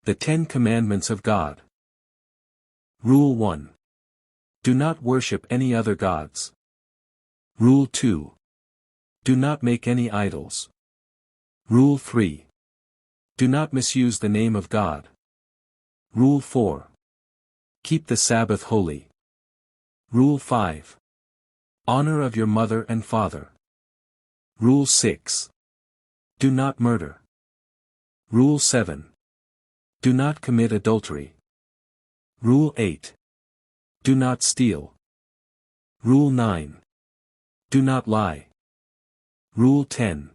The 10 Commandments of God. Rule 1. Do not worship any other gods. Rule 2. Do not make any idols. Rule 3. Do not misuse the name of God. Rule 4. Keep the Sabbath holy. Rule 5. Honor of your mother and father. Rule 6. Do not murder. Rule 7. Do not commit adultery. Rule 8. Do not steal. Rule 9. Do not lie. Rule 10.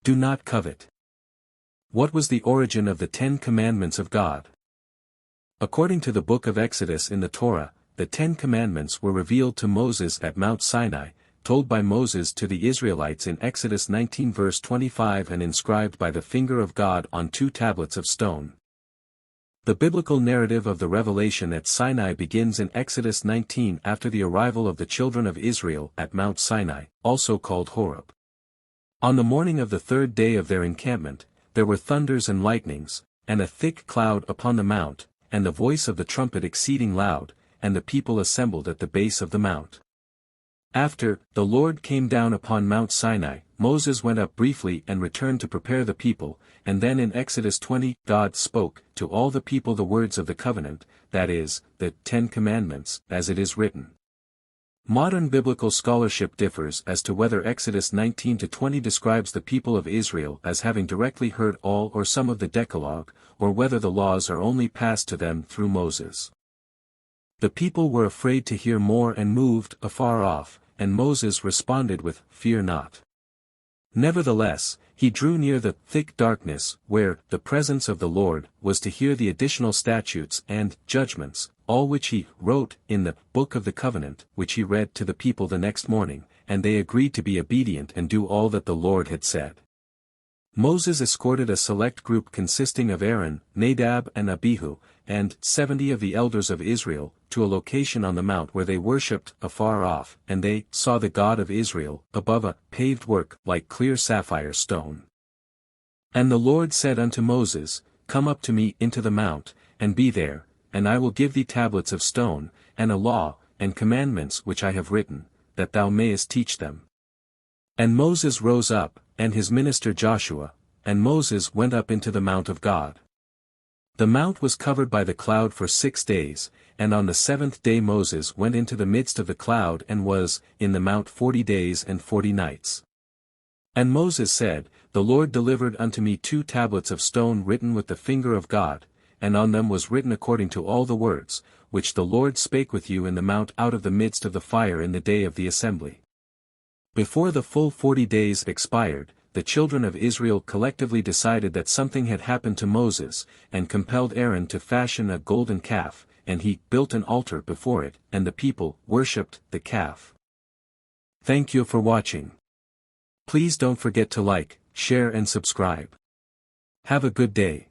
Do not covet. What was the origin of the 10 Commandments of God? According to the book of Exodus in the Torah, the 10 Commandments were revealed to Moses at Mount Sinai, told by Moses to the Israelites in Exodus 19 verse 25 and inscribed by the finger of God on 2 tablets of stone. The biblical narrative of the revelation at Sinai begins in Exodus 19 after the arrival of the children of Israel at Mount Sinai, also called Horeb. On the morning of the 3rd day of their encampment, there were thunders and lightnings, and a thick cloud upon the mount, and the voice of the trumpet exceeding loud, and the people assembled at the base of the mount. After the Lord came down upon Mount Sinai, Moses went up briefly and returned to prepare the people, and then in Exodus 20, God spoke to all the people the words of the covenant, that is, the 10 Commandments, as it is written. Modern biblical scholarship differs as to whether Exodus 19-20 describes the people of Israel as having directly heard all or some of the Decalogue, or whether the laws are only passed to them through Moses. The people were afraid to hear more and moved afar off, and Moses responded with, "Fear not." Nevertheless, he drew near the thick darkness, where the presence of the Lord was to hear the additional statutes and judgments, all which he wrote in the book of the covenant, which he read to the people the next morning, and they agreed to be obedient and do all that the Lord had said. Moses escorted a select group consisting of Aaron, Nadab and Abihu, and 70 of the elders of Israel, to a location on the mount where they worshipped afar off, and they saw the God of Israel, above a paved work like clear sapphire stone. And the Lord said unto Moses, Come up to me into the mount, and be there, and I will give thee tablets of stone, and a law, and commandments which I have written, that thou mayest teach them. And Moses rose up, and his minister Joshua, and Moses went up into the mount of God. The mount was covered by the cloud for 6 days, and on the 7th day Moses went into the midst of the cloud and was in the mount 40 days and 40 nights. And Moses said, The Lord delivered unto me 2 tablets of stone written with the finger of God, and on them was written according to all the words, which the Lord spake with you in the mount out of the midst of the fire in the day of the assembly. Before the full 40 days expired, the children of Israel collectively decided that something had happened to Moses, and compelled Aaron to fashion a golden calf, and he built an altar before it, and the people worshipped the calf. Thank you for watching. Please don't forget to like, share and subscribe. Have a good day.